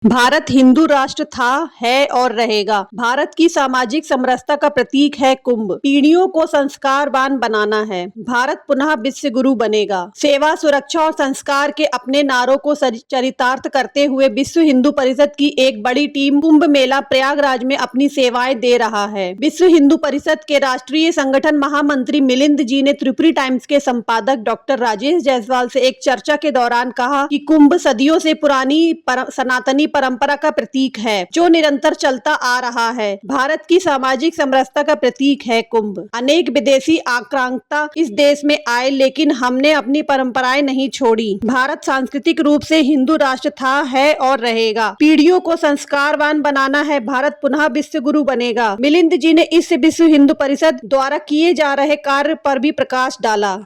भारत हिंदू राष्ट्र था, है और रहेगा। भारत की सामाजिक समरसता का प्रतीक है कुंभ। पीढ़ियों को संस्कारवान बनाना है। भारत पुनः विश्व गुरु बनेगा। सेवा, सुरक्षा और संस्कार के अपने नारों को चरितार्थ करते हुए विश्व हिंदू परिषद की एक बड़ी टीम कुंभ मेला प्रयागराज में अपनी सेवाएं दे रहा है। विश्व हिंदू परिषद के राष्ट्रीय संगठन महामंत्री मिलिंद जी ने त्रिपुरी टाइम्स के संपादक डॉक्टर राजेश जायसवाल से एक चर्चा के दौरान कहा कि कुंभ सदियों से पुरानी सनातनी परंपरा का प्रतीक है जो निरंतर चलता आ रहा है। भारत की सामाजिक समरसता का प्रतीक है कुंभ। अनेक विदेशी आक्रांता इस देश में आए, लेकिन हमने अपनी परंपराएं नहीं छोड़ी। भारत सांस्कृतिक रूप से हिंदू राष्ट्र था, है और रहेगा। पीढ़ियों को संस्कारवान बनाना है। भारत पुनः विश्व गुरु बनेगा। मिलिंद जी ने इस विश्व हिंदू परिषद द्वारा किए जा रहे कार्य पर भी प्रकाश डाला।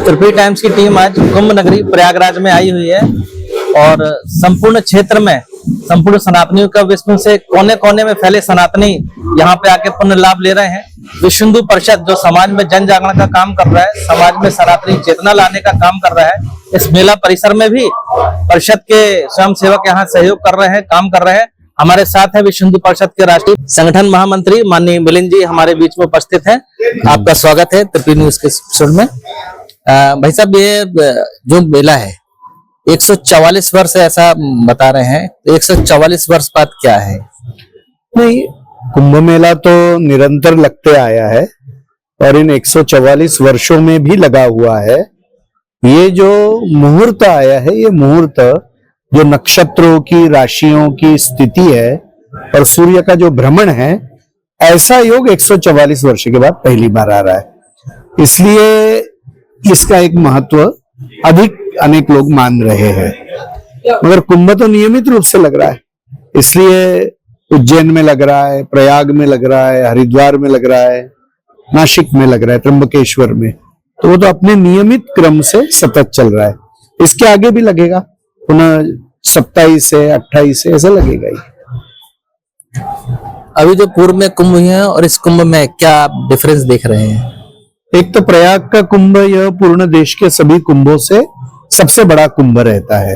त्रिपुरी टाइम्स की टीम आज कुंभ नगरी प्रयागराज में आई हुई है और संपूर्ण क्षेत्र में संपूर्ण सनातनियों का विश्व से कोने कोने में फैले सनातनी यहाँ पे आके पुण्य लाभ ले रहे हैं। विश्व हिंदू परिषद जो समाज में जन जागरण का काम कर रहा है, समाज में सनातनी चेतना लाने का काम कर रहा है, इस मेला परिसर में भी परिषद के स्वयं सेवक यहाँ सहयोग कर रहे हैं, काम कर रहे हैं। हमारे साथ है विश्व हिंदू परिषद के राष्ट्रीय संगठन महामंत्री माननीय मिलिंद जी हमारे बीच में उपस्थित हैं। आपका स्वागत है त्रिपुरी न्यूज के एपिसोड में। भाई साहब, ये जो मेला है 144 वर्ष ऐसा बता रहे हैं, तो 144 वर्ष बाद क्या है? नहीं, कुंभ मेला तो निरंतर लगते आया है और इन 144 वर्षों में भी लगा हुआ है। ये जो मुहूर्त आया है, ये मुहूर्त जो नक्षत्रों की, राशियों की स्थिति है और सूर्य का जो भ्रमण है, ऐसा योग 144 वर्ष के बाद पहली बार आ रहा है। इसलिए इसका एक महत्व अधिक अनेक लोग मान रहे हैं। मगर कुंभ तो नियमित रूप से लग रहा है, इसलिए उज्जैन में लग रहा है, प्रयाग में लग रहा है, हरिद्वार में लग रहा है, नासिक में लग रहा है, त्र्यंबकेश्वर में, तो वो तो अपने नियमित क्रम से सतत चल रहा है। इसके आगे भी लगेगा, पुनः 27 से 28 से ऐसा लगेगा ही। अभी जो पूर्व में कुंभ हुए हैं और इस कुंभ में क्या डिफरेंस देख रहे हैं? एक तो प्रयाग का कुंभ यह पूर्ण देश के सभी कुंभों से सबसे बड़ा कुंभ रहता है।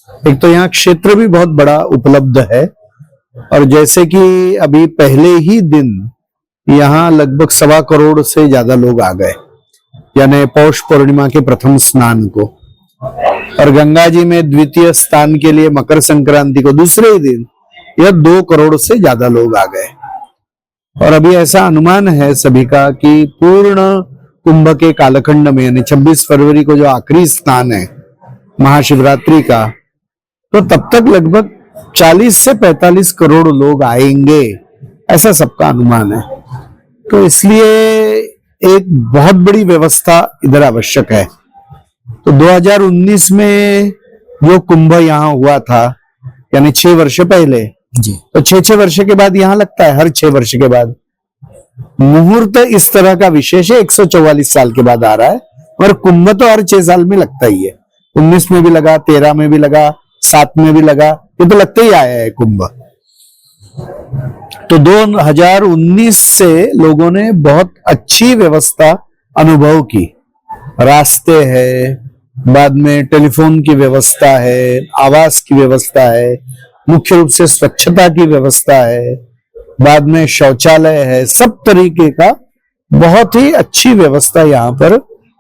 एक तो यहाँ क्षेत्र भी बहुत बड़ा उपलब्ध है और जैसे कि अभी पहले ही दिन यहाँ लगभग 1.25 करोड़ से ज्यादा लोग आ गए, यानी पौष पूर्णिमा के प्रथम स्नान को, और गंगा जी में द्वितीय स्नान के लिए मकर संक्रांति को दूसरे ही दिन यह 2 करोड़ से ज्यादा लोग आ गए। और अभी ऐसा अनुमान है सभी का कि पूर्ण कुंभ के कालखंड में, यानी 26 फरवरी को जो आखिरी स्नान है महाशिवरात्रि का, तो तब तक लगभग 40 से 45 करोड़ लोग आएंगे, ऐसा सबका अनुमान है। तो इसलिए एक बहुत बड़ी व्यवस्था इधर आवश्यक है। तो 2019 में जो कुंभ यहाँ हुआ था, यानी 6 वर्ष पहले जी, तो 6 वर्ष के बाद यहाँ लगता है, हर 6 वर्ष के बाद। मुहूर्त इस तरह का विशेष है, 144 साल के बाद आ रहा है, और कुंभ तो हर 6 साल में लगता ही है। 19 में भी लगा, 13 में भी लगा, 7 में भी लगा, ये तो लगते ही आया है कुंभ। तो 2019 से लोगों ने बहुत अच्छी व्यवस्था अनुभव की। रास्ते है, बाद में टेलीफोन की व्यवस्था है, आवास की व्यवस्था है, मुख्य रूप से स्वच्छता की व्यवस्था है, बाद में शौचालय है, सब तरीके का बहुत ही अच्छी व्यवस्था यहाँ पर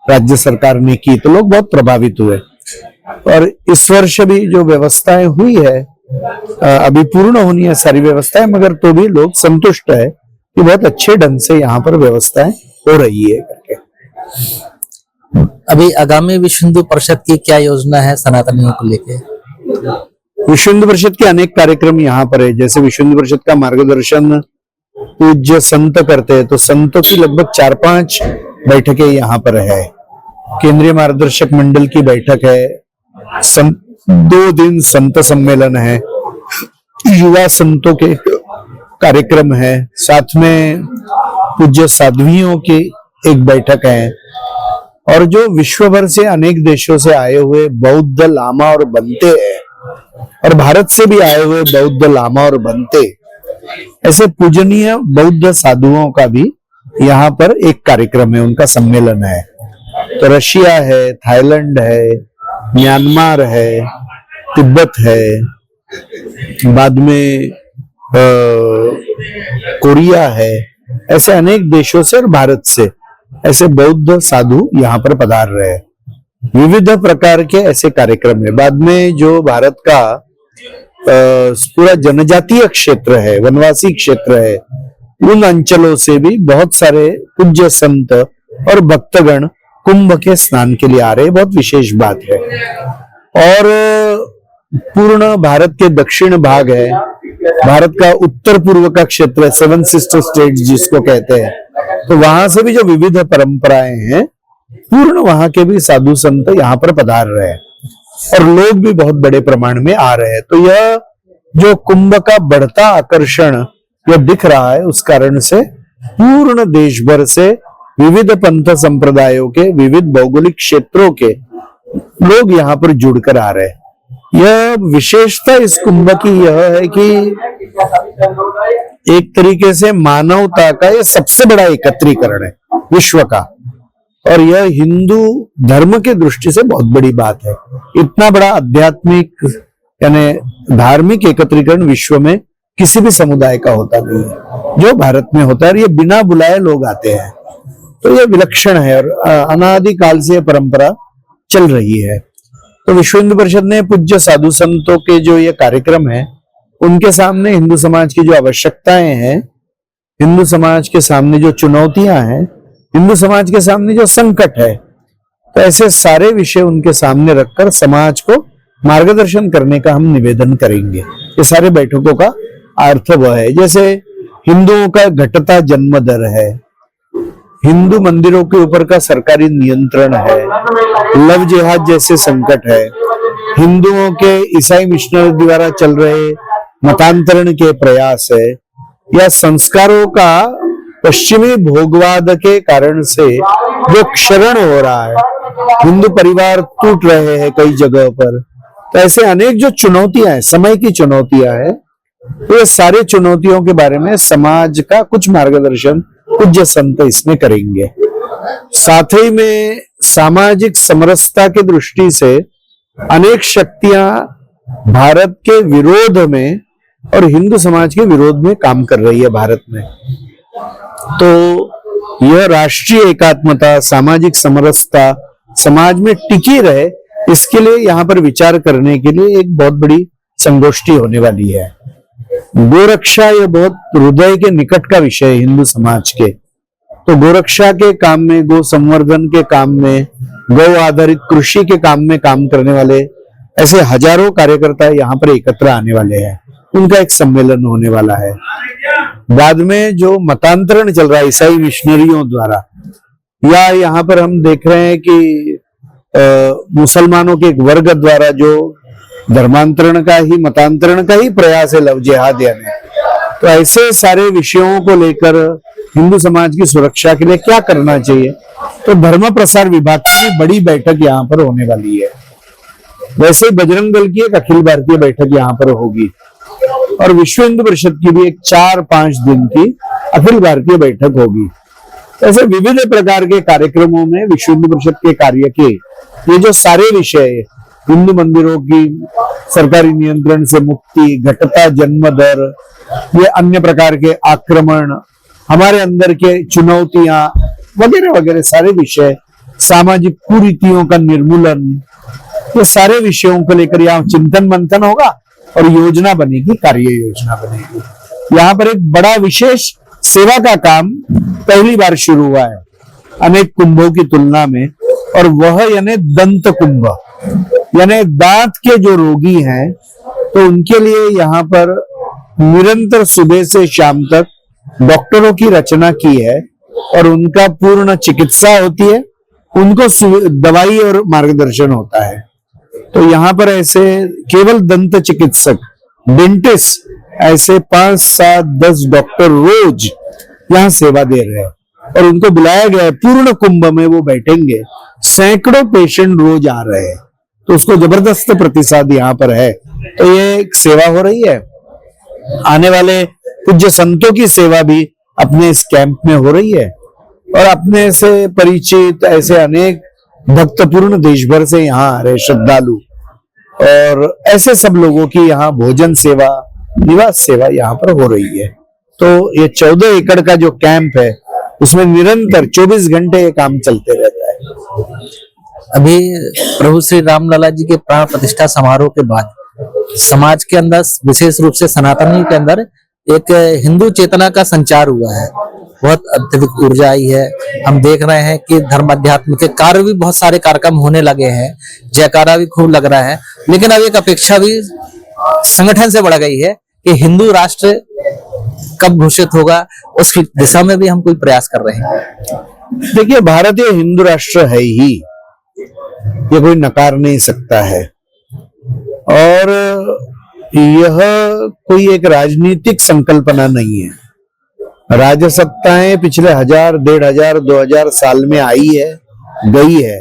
राज्य सरकार ने की, तो लोग बहुत प्रभावित हुए। और इस वर्ष भी जो व्यवस्थाएं हुई है, अभी पूर्ण होनी है सारी व्यवस्थाएं, मगर तो भी लोग संतुष्ट है कि बहुत अच्छे ढंग से यहाँ पर व्यवस्थाएं हो रही है करके। अभी आगामी विश्व हिंदू परिषद की क्या योजना है सनातनियों को लेके? विश्व हिंदू परिषद के अनेक कार्यक्रम यहाँ पर है। जैसे विश्व हिंदू परिषद का मार्गदर्शन पूज्य संत करते हैं, तो संतों की लगभग 4-5 बैठकें यहाँ पर है। केंद्रीय मार्गदर्शक मंडल की बैठक है, 2 दिन संत सम्मेलन है, युवा संतों के कार्यक्रम है, साथ में पूज्य साध्वियों की एक बैठक है, और जो विश्व भर से अनेक देशों से आए हुए बौद्ध लामा और बनते हैं और भारत से भी आए हुए बौद्ध लामा और बनते, ऐसे पूजनीय बौद्ध साधुओं का भी यहाँ पर एक कार्यक्रम है, उनका सम्मेलन है। तो रशिया है, थाईलैंड है, म्यांमार है, तिब्बत है, बाद में कोरिया है, ऐसे अनेक देशों से और भारत से ऐसे बौद्ध साधु यहाँ पर पधार रहे हैं। विविध प्रकार के ऐसे कार्यक्रम है। बाद में जो भारत का पूरा जनजातीय क्षेत्र है, वनवासी क्षेत्र है, उन अंचलों से भी बहुत सारे पूज्य संत और भक्तगण कुंभ के स्नान के लिए आ रहे हैं। बहुत विशेष बात है। और पूर्ण भारत के दक्षिण भाग है, भारत का उत्तर पूर्व का क्षेत्र है, 7 सिस्टर स्टेट जिसको कहते हैं, तो वहां से भी जो विविध परंपराएं हैं, पूर्ण वहां के भी साधु संत यहाँ पर पधार रहे हैं और लोग भी बहुत बड़े प्रमाण में आ रहे हैं। तो यह जो कुंभ का बढ़ता आकर्षण यह दिख रहा है, उस कारण से पूर्ण देश भर से विविध पंथ संप्रदायों के, विविध भौगोलिक क्षेत्रों के लोग यहाँ पर जुड़कर आ रहे हैं। यह विशेषता इस कुंभ की यह है कि एक तरीके से मानवता का यह सबसे बड़ा एकत्रीकरण है विश्व का, और यह हिंदू धर्म के दृष्टि से बहुत बड़ी बात है। इतना बड़ा आध्यात्मिक यानी धार्मिक एकत्रीकरण विश्व में किसी भी समुदाय का होता नहीं है, जो भारत में होता है। ये बिना बुलाए लोग आते हैं, तो यह विलक्षण है और अनादिकाल से यह परंपरा चल रही है। तो विश्व हिंदू परिषद ने पूज्य साधु संतों के जो ये कार्यक्रम है, उनके सामने हिंदू समाज की जो आवश्यकताएं हैं, हिंदू समाज के सामने जो चुनौतियां हैं, हिंदू समाज के सामने जो संकट है, तो ऐसे सारे विषय उनके सामने रखकर समाज को मार्गदर्शन करने का हम निवेदन करेंगे। ये सारे बैठकों का अर्थ वह है। जैसे हिंदुओं का घटता जन्म दर है, हिंदू मंदिरों के ऊपर का सरकारी नियंत्रण है, लव जिहाद जैसे संकट है, हिंदुओं के ईसाई मिशनरी द्वारा चल रहे मतांतरण के प्रयास है, या संस्कारों का पश्चिमी भोगवाद के कारण से जो क्षरण हो रहा है, हिंदू परिवार टूट रहे हैं कई जगह पर, तो ऐसे अनेक जो चुनौतियां हैं, समय की चुनौतियां हैं, तो ये सारे चुनौतियों के बारे में समाज का कुछ मार्गदर्शन पूज्य संत इसमें करेंगे। साथ ही में सामाजिक समरसता की दृष्टि से अनेक शक्तियां भारत के विरोध में और हिंदू समाज के विरोध में काम कर रही है भारत में। तो यह राष्ट्रीय एकात्मता, सामाजिक समरसता समाज में टिकी रहे, इसके लिए यहाँ पर विचार करने के लिए एक बहुत बड़ी संगोष्ठी होने वाली है। गोरक्षा यह बहुत हृदय के निकट का विषय है हिंदू समाज के। तो गोरक्षा के काम में, गो संवर्धन के काम में, गौ आधारित कृषि के काम में काम करने वाले ऐसे हजारों कार्यकर्ता यहाँ पर एकत्र आने वाले हैं। उनका एक सम्मेलन होने वाला है। बाद में जो मतांतरण चल रहा है ईसाई मिशनरियों द्वारा, या यहाँ पर हम देख रहे हैं कि मुसलमानों के एक वर्ग द्वारा जो धर्मांतरण का ही, मतांतरण का ही प्रयास है, लव जिहाद यानी, तो ऐसे सारे विषयों को लेकर हिंदू समाज की सुरक्षा के लिए क्या करना चाहिए, तो धर्म प्रसार विभाग की भी बड़ी बैठक यहाँ पर होने वाली है। वैसे ही बजरंग दल की एक अखिल भारतीय बैठक यहाँ पर होगी, और विश्व हिंदू परिषद की भी एक 4-5 दिन की अखिल भारतीय बैठक होगी। ऐसे विविध प्रकार के कार्यक्रमों में विश्व हिंदू परिषद के कार्य के ये जो सारे विषय, हिंदू मंदिरों की सरकारी नियंत्रण से मुक्ति, घटता जन्म दर, ये अन्य प्रकार के आक्रमण, हमारे अंदर के चुनौतियां वगैरह वगैरह सारे विषय, सामाजिक कुरीतियों का निर्मूलन, ये सारे विषयों को लेकर यहाँ चिंतन मंथन होगा और योजना बनेगी, कार्य योजना बनेगी। यहाँ पर एक बड़ा विशेष सेवा का काम पहली बार शुरू हुआ है अनेक कुंभों की तुलना में, और वह यानी दंत कुंभ, यानी दांत के जो रोगी हैं, तो उनके लिए यहाँ पर निरंतर सुबह से शाम तक डॉक्टरों की रचना की है और उनका पूर्ण चिकित्सा होती है, उनको दवाई और मार्गदर्शन होता है। तो यहाँ पर ऐसे केवल दंत चिकित्सक, डेंटिस्ट, ऐसे 5, 7, 10 डॉक्टर रोज यहाँ सेवा दे रहे हैं, और उनको बुलाया गया है। पूर्ण कुंभ में वो बैठेंगे, सैकड़ों पेशेंट रोज आ रहे हैं, तो उसको जबरदस्त प्रतिसाद यहाँ पर है। तो ये एक सेवा हो रही है। आने वाले पूज्य संतों की सेवा भी अपने इस कैंप में हो रही है और अपने से परिचित ऐसे अनेक भक्तपूर्ण देश भर से यहाँ आ रहे श्रद्धालु और ऐसे सब लोगों की यहाँ भोजन सेवा, निवास सेवा यहाँ पर हो रही है। तो ये 14 एकड़ का जो कैंप है उसमें निरंतर 24 घंटे ये काम चलते रहता है। अभी प्रभु श्री रामलला जी के प्राण प्रतिष्ठा समारोह के बाद समाज के अंदर, विशेष रूप से सनातनी के अंदर, एक हिंदू चेतना का संचार हुआ है। बहुत अत्यधिक ऊर्जा आई है। हम देख रहे हैं कि धर्म अध्यात्म के कार्य भी, बहुत सारे कार्यक्रम होने लगे हैं, जयकारा भी खूब लग रहा है। लेकिन अब एक अपेक्षा भी संगठन से बढ़ गई है कि हिंदू राष्ट्र कब घोषित होगा, उस दिशा में भी हम कोई प्रयास कर रहे हैं। देखिए, भारतीय हिंदू राष्ट्र है ही, ये कोई नकार नहीं सकता है। और यह कोई एक राजनीतिक संकल्पना नहीं है। राजसत्ताएं पिछले 1000, 1500, 2000 साल में आई है, गई है।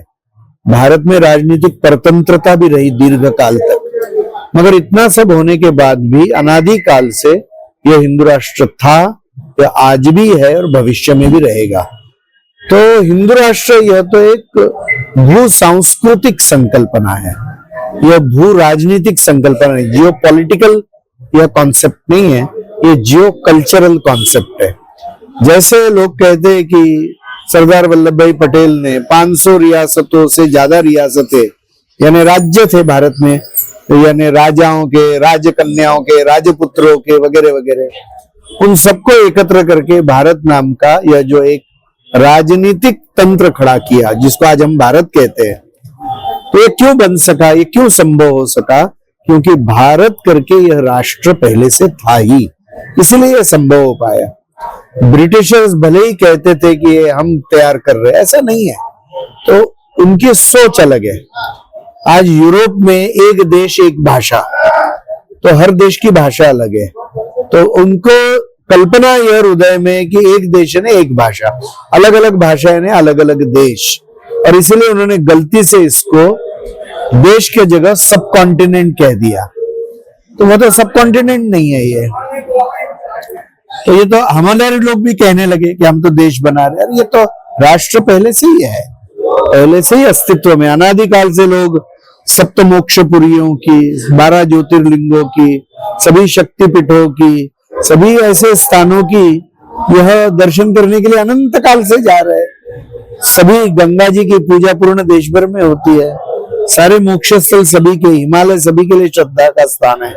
भारत में राजनीतिक परतंत्रता भी रही दीर्घ काल तक, मगर इतना सब होने के बाद भी अनादि काल से यह हिंदू राष्ट्र था, यह आज भी है और भविष्य में भी रहेगा। तो हिंदू राष्ट्र यह तो एक भू सांस्कृतिक संकल्पना है, यह भू राजनीतिक संकल्पना है। जियो पॉलिटिकल यह कॉन्सेप्ट नहीं है, ये जियो कल्चरल कॉन्सेप्ट है। जैसे लोग कहते हैं कि सरदार वल्लभ भाई पटेल ने 500 रियासतों से ज्यादा रियासतें यानी राज्य थे भारत में, यानी राजाओं के, राजकन्याओं के, राजपुत्रों के वगैरह वगैरह, उन सबको एकत्र करके भारत नाम का यह जो एक राजनीतिक तंत्र खड़ा किया, जिसको आज हम भारत कहते हैं। तो ये क्यों बन सका, ये क्यों संभव हो सका? क्योंकि भारत करके यह राष्ट्र पहले से था ही, इसलिए यह संभव हो पाया। ब्रिटिशर्स भले ही कहते थे कि ये हम तैयार कर रहे हैं, ऐसा नहीं है। तो उनकी सोच अलग है। आज यूरोप में एक देश एक भाषा, तो हर देश की भाषा अलग है। तो उनको कल्पना यह हृदय में कि एक देश ने एक भाषा, अलग अलग भाषाएं ने अलग अलग देश, और इसलिए उन्होंने गलती से इसको देश के जगह सब कॉन्टिनेंट कह दिया। तो वो तो सब कॉन्टिनेंट नहीं है ये। तो ये तो हमारे लोग भी कहने लगे कि हम तो देश बना रहे हैं। ये तो राष्ट्र पहले से ही है, पहले से ही अस्तित्व में। अनादिकाल से लोग सप्तमोक्षपुरियों की, 12 ज्योतिर्लिंगों की, सभी शक्तिपीठों की, सभी ऐसे स्थानों की यह दर्शन करने के लिए अनंत काल से जा रहे हैं। सभी गंगा जी की पूजा पूर्ण देश भर में होती है। सारे मोक्ष स्थल सभी के, हिमालय सभी के लिए श्रद्धा का स्थान है।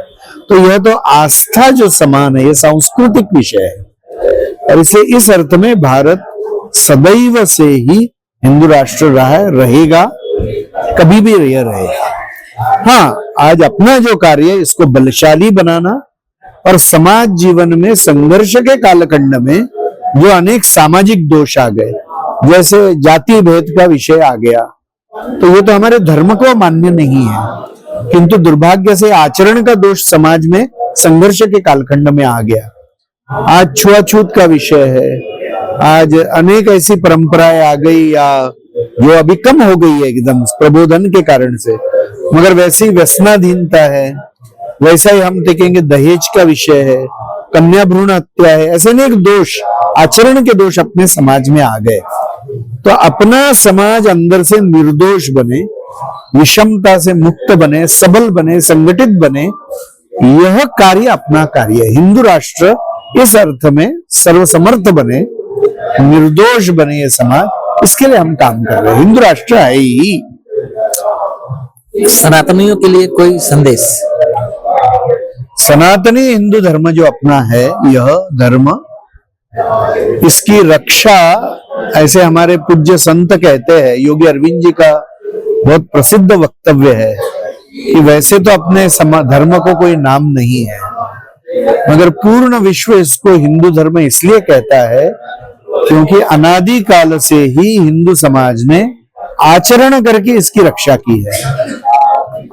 तो यह तो आस्था जो समान है, यह सांस्कृतिक विषय है। और इसे इस अर्थ में भारत सदैव से ही हिंदू राष्ट्र रहा है, रहेगा, कभी भी रहेगा। हाँ, आज अपना जो कार्य है इसको बलशाली बनाना और समाज जीवन में संघर्ष के कालखंड में जो अनेक सामाजिक दोष आ गए, जैसे जाति भेद का विषय आ गया, तो ये तो हमारे धर्म को मान्य नहीं है। किंतु दुर्भाग्य से आचरण का दोष समाज में संघर्ष के कालखंड में आ गया। आज छुआछूत का विषय है, आज अनेक ऐसी परंपराएं आ गई या जो अभी कम हो गई है एकदम प्रबोधन के कारण से, मगर वैसी व्यसनाधीनता है। वैसा ही हम देखेंगे दहेज का विषय है, कन्या भ्रूण हत्या है, ऐसे अनेक दोष, आचरण के दोष अपने समाज में आ गए। तो अपना समाज अंदर से निर्दोष बने, विषमता से मुक्त बने, सबल बने, संगठित बने, यह कार्य अपना कार्य है। हिंदू राष्ट्र इस अर्थ में सर्वसमर्थ बने, निर्दोष बने ये समाज, इसके लिए हम काम कर रहे हैं। हिंदू राष्ट्र है ही। सनातनियों के लिए कोई संदेश? सनातनी हिंदू धर्म जो अपना है, यह धर्म, इसकी रक्षा, ऐसे हमारे पूज्य संत कहते हैं, योगी अरविंद जी का बहुत प्रसिद्ध वक्तव्य है कि वैसे तो अपने धर्म को कोई नाम नहीं है, मगर पूर्ण विश्व इसको हिंदू धर्म इसलिए कहता है क्योंकि अनादि काल से ही हिंदू समाज ने आचरण करके इसकी रक्षा की है।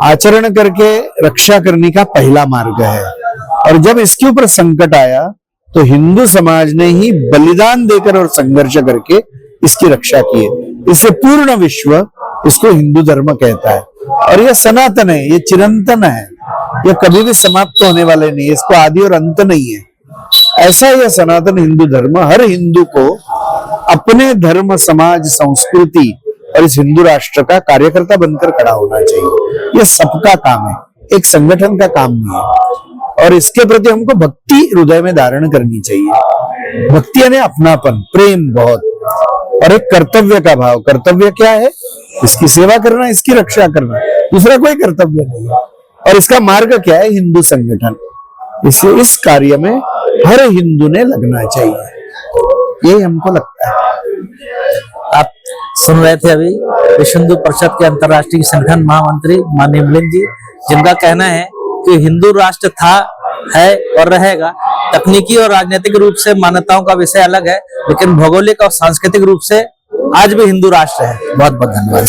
आचरण करके रक्षा करने का पहला मार्ग है। और जब इसके ऊपर संकट आया तो हिंदू समाज ने ही बलिदान देकर और संघर्ष करके इसकी रक्षा की है। इससे पूर्ण विश्व इसको हिंदू धर्म कहता है। और यह सनातन है, ये चिरंतन है, ये कभी भी समाप्त होने वाले नहीं है, इसको आदि और अंत नहीं है। ऐसा यह सनातन हिंदू धर्म हर हिंदू को अपने धर्म, समाज, संस्कृति और इस हिंदू राष्ट्र का कार्यकर्ता बनकर खड़ा होना चाहिए। यह सबका काम है, एक संगठन का काम नहीं है। और इसके प्रति हमको भक्ति हृदय में धारण करनी चाहिए। भक्ति यानी अपनापन, प्रेम बहुत, और एक कर्तव्य का भाव। कर्तव्य क्या है? इसकी सेवा करना, इसकी रक्षा करना, दूसरा कोई कर्तव्य नहीं है। और इसका मार्ग क्या है? हिंदू संगठन। इससे इस कार्य में हर हिंदू ने लगना चाहिए, यही हमको लगता है। आप सुन रहे थे अभी विश्व हिंदू परिषद के अंतर्राष्ट्रीय संगठन महामंत्री माननीय मिलिंद जी, जिनका कहना है कि हिंदू राष्ट्र था, है और रहेगा। तकनीकी और राजनीतिक रूप से मान्यताओं का विषय अलग है, लेकिन भौगोलिक और सांस्कृतिक रूप से आज भी हिंदू राष्ट्र है। बहुत बहुत धन्यवाद।